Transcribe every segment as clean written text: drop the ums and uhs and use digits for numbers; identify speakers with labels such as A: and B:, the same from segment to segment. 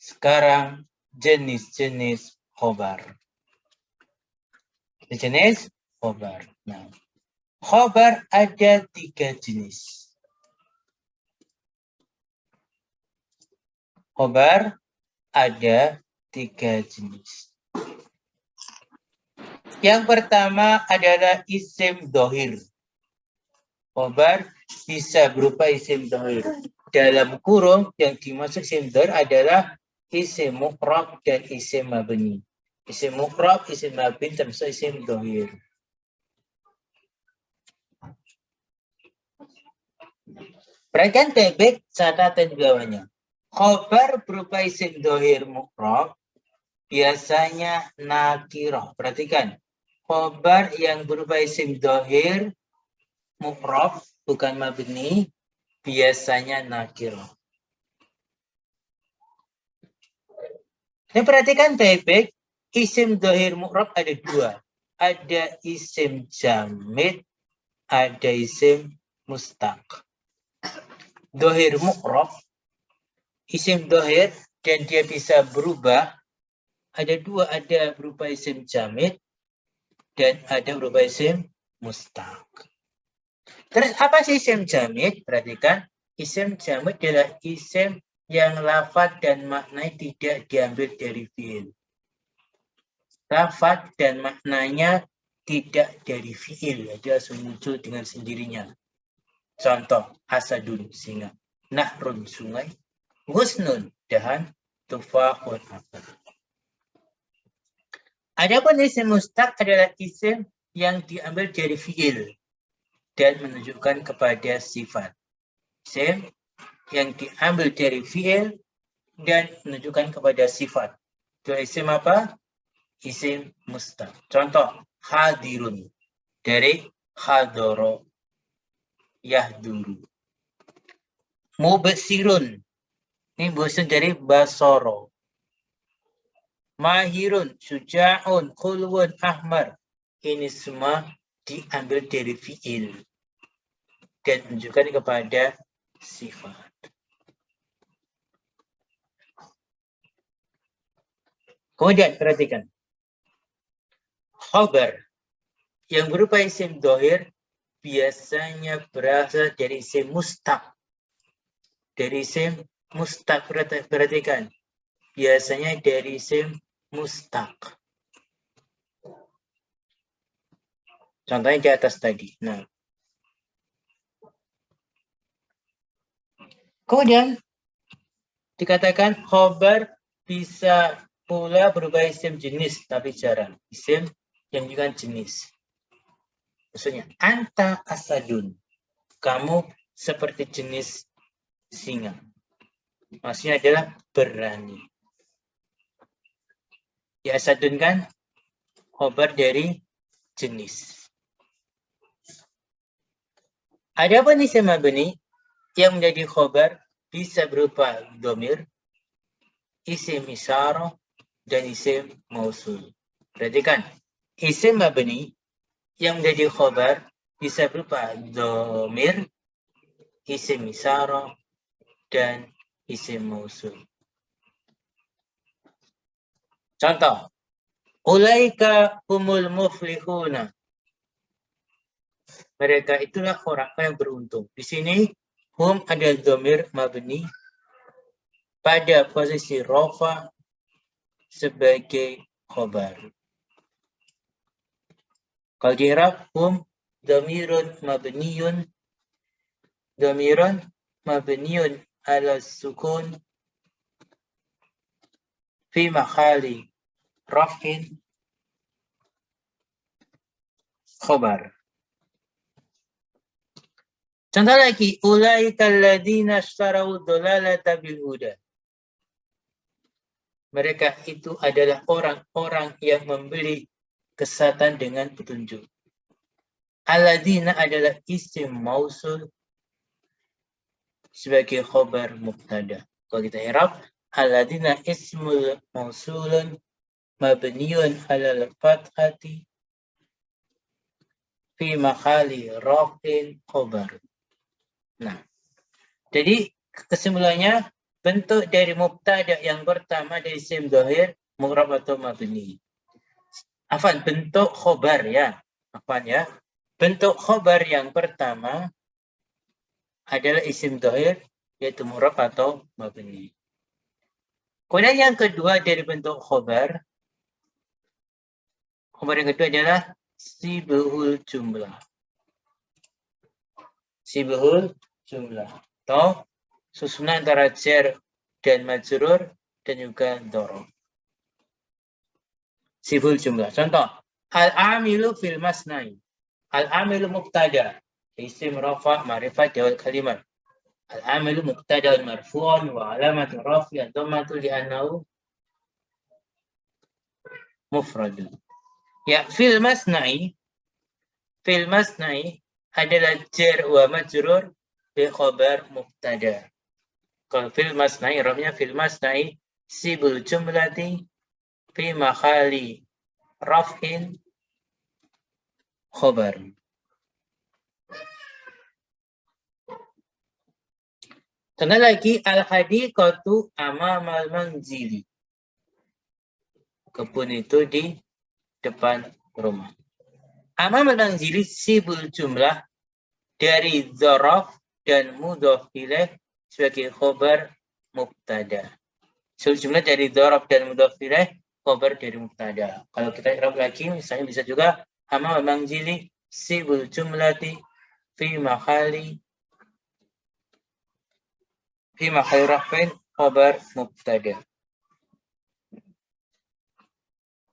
A: Sekarang jenis-jenis khobar. Jenis khobar. Nah, khobar ada 3 jenis. Khobar ada 3 jenis. Yang pertama adalah isim dohir. Khobar bisa berupa isim dohir. Dalam kurung yang dimaksud isim dohir adalah isim mu'rab dan isim mabni. Isim mu'rab, isim mabni termasuk isim dohir. Perhatikan baik-baik catatan di bawahnya. Khobar berupa isim dohir mu'rab biasanya nakiroh. Perhatikan. Khobar yang berupa isim dohir mu'rab bukan mabni biasanya nakiroh. Dan perhatikan baik-baik, isim dohir mu'rab ada 2. Ada isim jamid, ada isim mustaq. Dohir mu'rab, isim dohir, dan dia bisa berubah. Ada 2, ada berupa isim jamid, dan ada berupa isim mustaq. Terus apa sih isim jamid? Perhatikan, isim jamid adalah isim yang lafadz dan maknanya tidak diambil dari fi'il. Lafadz dan maknanya tidak dari fi'il, dia langsung muncul dengan sendirinya. Contoh, asadun, singa. Nahrun, sungai. Husnun, dahan. Tufahun, apel. Adapun isim mustaq adalah isim yang diambil dari fi'il dan menunjukkan kepada sifat. Isim yang diambil dari fi'il dan menunjukkan kepada sifat. Itu isim apa? Isim mustaq. Contoh, hadirun dari hadoro yahduru. Mubsirun ini berasal dari basoro. Mahirun, syuja'un, khulwun, ahmar. Ini semua diambil dari fi'il dan menunjukkan kepada sifat. Kemudian perhatikan. Khobar yang berupa isim dohir biasanya berasal dari isim mustaq. Dari isim mustaq, perhatikan. Biasanya dari isim mustaq. Contohnya di atas tadi. Nah. Kemudian dikatakan khobar bisa pula berubah isim jenis, tapi jarang. Isim yang juga jenis. Maksudnya, anta asadun. Kamu seperti jenis singa. Maksudnya adalah berani. Ya, asadun kan khobar dari jenis. Adapun isim mabni yang menjadi khobar bisa berupa domir, isim isyarah, dan isim mausul. Perhatikan, isim mabni yang menjadi khobar bisa berupa domir, isim isyarah, dan isim mausul. Contoh, ulaika humul muflihuna. Mereka itulah orang yang beruntung. Di sini, hum adalah domir mabni pada posisi rofa sebagai khobar. Kalau di Arab, hum domirun mabniyun ala sukun fi makhali rafin khobar. Contoh lagi, ulaikal ladzina ishtarau dhalalata bil huda. Mereka itu adalah orang-orang yang membeli kesesatan dengan petunjuk. Alladzina adalah isim mausul sebagai khobar mubtada. Kalau kita i'rab, alladzina ismul mausulun mabniyun alal fathati fi makhali rafin khobar. Nah, jadi kesimpulannya bentuk dari mubtada yang pertama dari isim dhahir mu'rab atau mabni. Afan, bentuk khobar ya. Afan ya. Bentuk khobar yang pertama adalah isim dhahir yaitu mu'rab atau mabni. Kemudian yang kedua dari bentuk khobar yang kedua adalah sibhul jumlah. Sibhul jumlah. Atau susunan antara jar dan majrur dan juga dhorob. Sibhul jumlah. Contoh, al-amilu fil masnai. Al-amilu mubtada. Isim rafa' ma'rifat jawab kalimat. Al-amilu mubtada marfu'un wa alamatu rafi'an dhammatu li'annahu mufradun. Ya, fil masnai adalah jar wa majrur bi khabar mubtada. Kalau fil masnai, robnya fil masnai sibul jumlati fi makhali raf'in khabar. Contoh lagi, al-hadiqatu amamal manzili. Kebun itu di depan rumah. Amamal manzili sibul jumlah dari dzaraf dan mudhaf ilaih sebagai khabar mubtada. Sibul jumlah dari dzaraf dan mudhaf ilaih khabar dari mubtada. Kalau kita i'rab lagi misalnya bisa juga amamal manzili sibul jumlati fi makhali raf'in khabar mubtada.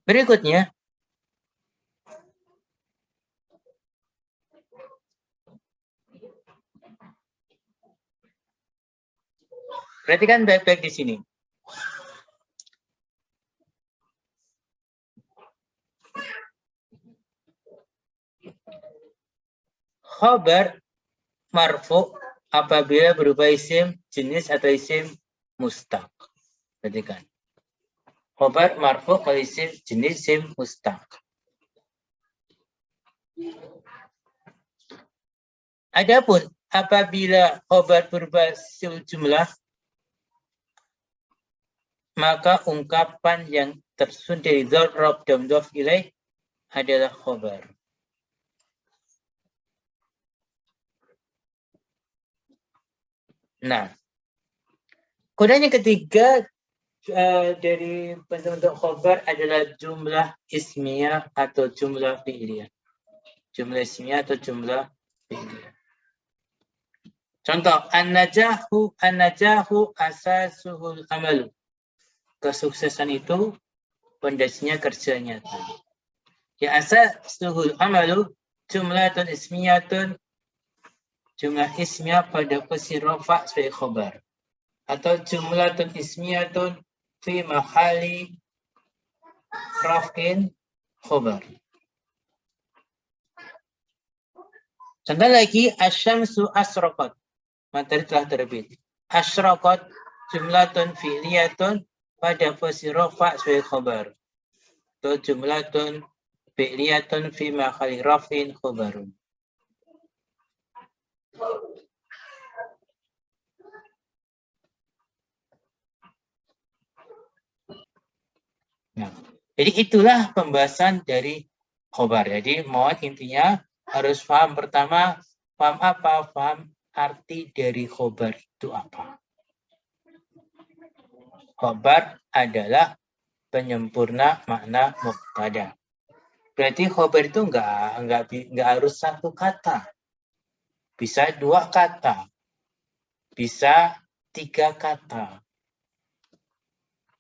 A: Berikutnya, perhatikan baik-baik di sini. Khabar marfu apabila berupa isim jenis atau isim mustaq. Perhatikan. Khabar marfu kalau isim jenis isim mustaq. Adapun apabila khabar berupa isim jumlah, maka ungkapan yang tersusun dari dzaraf dan mudhaf ilaih adalah khabar. Nah, kemudian yang ketiga dari bentuk khabar adalah jumlah ismiyah atau jumlah fi'liyah. Jumlah ismiyah atau jumlah fi'liyah. Contoh, an-najahu asasuhul amalu. Kesuksesan itu pondasinya kerja nyata. Ya asasuhul amalu jumlatun ismiyatun, jumlah ismiyah pada posisi rafa' sebagai khabar. Atau jumlatun ismiyatun fi mahali raf'in khabar. Contoh lagi, asyamsu asraqat. Matahari telah terbit. Asraqat jumlatun fi'liyatun pada posisi rafa' sebagai khabar. Atau jumlatun fi'liyatun fi mahali raf'in khabarun. Nah, jadi itulah pembahasan dari khabar. Jadi mohon intinya harus paham pertama, paham apa? Paham arti dari khabar itu apa. Khabar adalah penyempurna makna mubtada. Berarti khabar itu enggak harus satu kata. Bisa dua kata. Bisa tiga kata.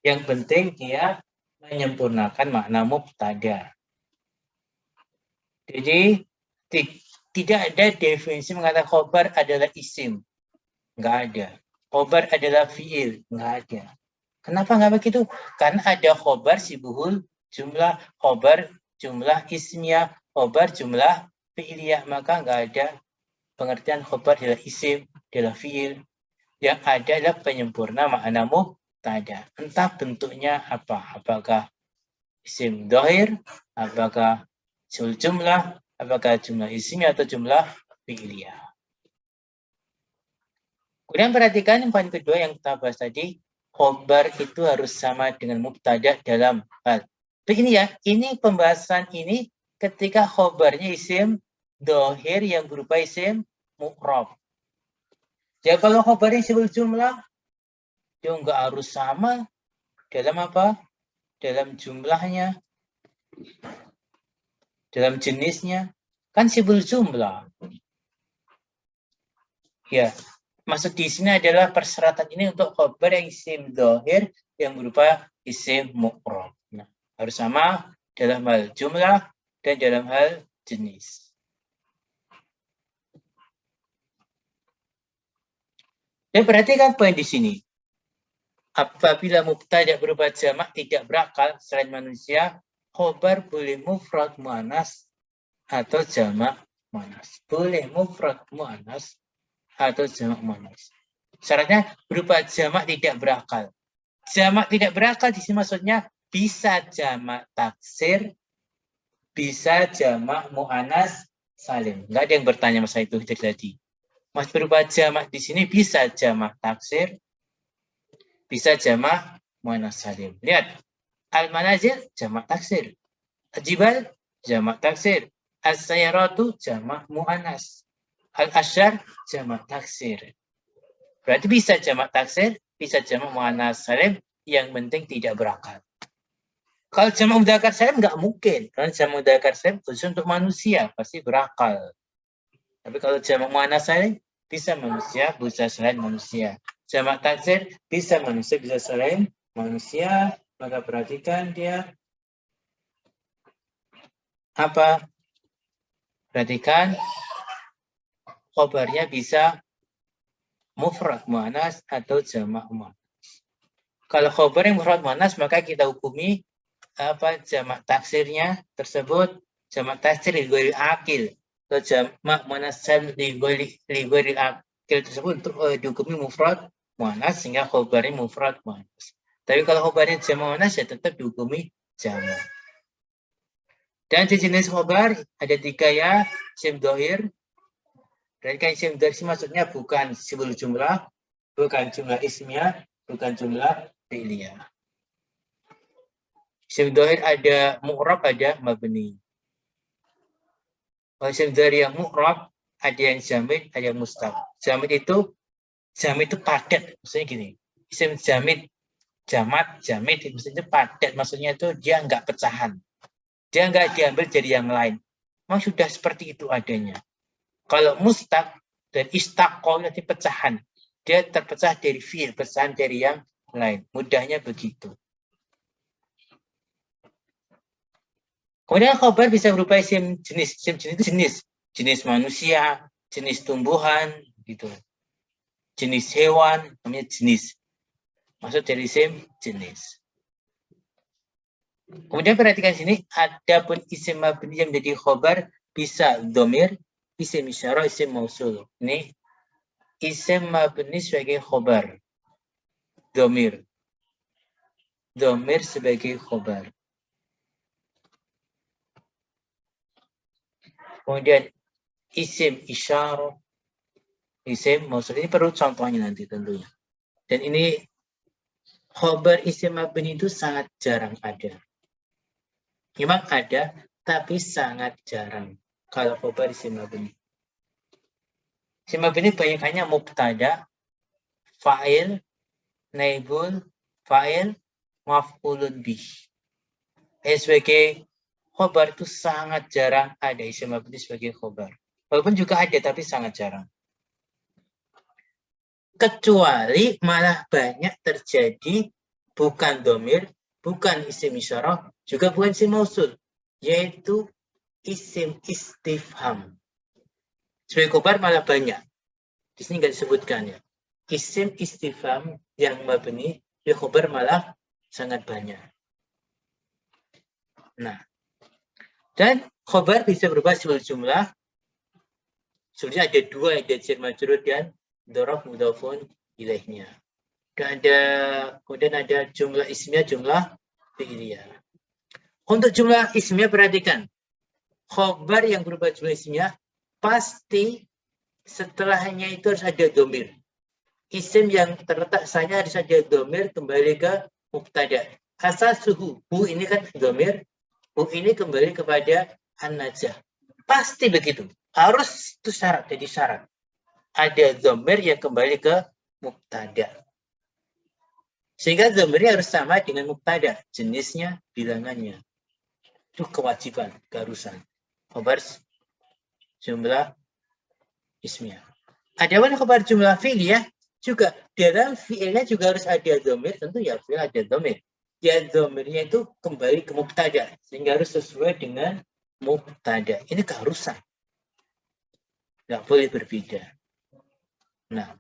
A: Yang penting dia menyempurnakan makna mubtada. Jadi tidak ada definisi mengatakan khobar adalah isim. Enggak ada. Khobar adalah fi'il. Enggak ada. Kenapa enggak begitu? Karena ada khobar sibhul jumlah, khobar jumlah ismiyah, khobar jumlah fi'iliyah. Maka enggak ada pengertian khobar adalah isim, adalah fi'il. Yang ada adalah penyempurna makna mubtada. Entah bentuknya apa. Apakah isim dhahir, apakah jumlah, apakah jumlah ismiyah atau jumlah fi'liyah. Kemudian perhatikan yang poin kedua yang kita bahas tadi, khobar itu harus sama dengan mubtada dalam hal. Begini ya, ini pembahasan ini ketika khobarnya isim dohir yang berupa isim mu'rab. Ya kalau khobarnya isim jumlah, dia nggak harus sama dalam apa? Dalam jumlahnya, dalam jenisnya. Kan sibul jumlah. Ya, maksud di sini adalah persyaratan ini untuk khobar yang isim dohir yang berupa isim mu'rab. Nah, harus sama dalam hal jumlah dan dalam hal jenis. Dan perhatikan poin di sini. Apabila mubtada berupa jamak tidak berakal selain manusia, khobar boleh mufrad muannas atau jamak muannas. Boleh mufrad muannas atau jamak muannas. Syaratnya berupa jamak tidak berakal. Jamak tidak berakal di sini maksudnya bisa jamak taksir, bisa jamak muannas salim. Enggak ada yang bertanya masalah itu tadi. Mas berupa jamak di sini bisa jamak taksir, bisa jamak muannas salim. Lihat, al-manazil jamak taksir, al-jibal jamak taksir, as-sayaratu jamak muannas, al-asyar jamak taksir. Berarti bisa jamak taksir, bisa jamak muannas salim, yang penting tidak berakal. Kalau jamak mudzakkar salim nggak mungkin, karena jamak mudzakkar salim khusus untuk manusia, pasti berakal. Tapi kalau jamak muannas salim bisa manusia, bisa selain manusia. Jamak taksir bisa manusia, bisa selain manusia. Maka perhatikan dia apa? Perhatikan khobarnya bisa mufrad muannas atau jamak muannas. Kalau khobar yang mufrad muannas maka kita hukumi apa jamak taksirnya tersebut jamak taksir li ghairi akil atau jamak muannas li ghairi akil tersebut untuk dihukumi mufrad muannas sehingga khobarnya mufrad muannas. Tapi kalau khobarnya jamak muannas ya tetap dihukumi jamak. Dan jenis khobar ada 3 ya, isim dohir. Dan kan isim dohir maksudnya bukan sibul jumlah, bukan jumlah ismiyah, bukan jumlah fi'liyah. Isim dohir ada mu'rab, ada mabni. Kalau isim dohir yang mu'rab, ada yang jamid, ada yang mustaq. Jamid itu padat, maksudnya gini. Isim jamid, jamid, maksudnya padat, maksudnya itu dia nggak pecahan. Dia nggak diambil dari yang lain. Memang sudah seperti itu adanya. Kalau mustaq dan istaqo nanti pecahan. Dia terpecah dari fi'il, pecahan dari yang lain. Mudahnya begitu. Kemudian khobar bisa berupa isim jenis. Isim jenis itu jenis manusia, jenis tumbuhan, gitu. Jenis hewan, namanya jenis. Maksud dari isim jenis. Kemudian perhatikan sini, adapun isim mabni yang menjadi khobar bisa domir, isim isyarah, isim mausul. Ini isim mabni sebagai khobar. Domir. Domir sebagai khobar. Kemudian isim isyarah, isim mausul. Ini perlu contohnya nanti tentunya. Dan ini khobar isim mabni itu sangat jarang ada. Memang ada, tapi sangat jarang. Kalau khobar isim mabni. Isim mabni banyakannya mubtada, fa'il, naibul, fa'il, maf'ulun bih. Sebagai khobar itu sangat jarang ada isim mabni sebagai khobar. Walaupun juga ada, tapi sangat jarang. Kecuali malah banyak terjadi bukan domir, bukan isim isyarah, juga bukan isim mausul, yaitu isim istifham. Sebagai khobar malah banyak. Di sini nggak disebutkan ya. Isim istifham yang mabni, di khobar malah sangat banyak. Nah, dan khobar bisa berubah sebuah jumlah. Sebenarnya ada 2, ada jar majrur dan dzaraf mudhafun ilaihnya. Kemudian ada jumlah ismiyah, jumlah fi'liyah. Untuk jumlah ismiyah perhatikan. Khobar yang berubah jumlah ismiyah pasti setelahnya itu harus ada domir. isim yang terletak saya harus ada domir kembali ke mubtada. Asasuhu, hu ini kan domir, hu ini kembali kepada an-najah. Pasti begitu. Harus itu syarat, jadi syarat. Ada domir yang kembali ke mubtada. Sehingga domirnya harus sama dengan mubtada, jenisnya, bilangannya. Itu kewajiban, keharusan. Khabar jumlah ismiyah. Ada pun khabar jumlah fi'liyah juga dalam fi'ilnya juga harus ada domir, tentu ya fi'il ada domir. Ya domirnya itu kembali ke mubtada, sehingga harus sesuai dengan mubtada. Ini keharusan. Nggak boleh berbeda. Nah,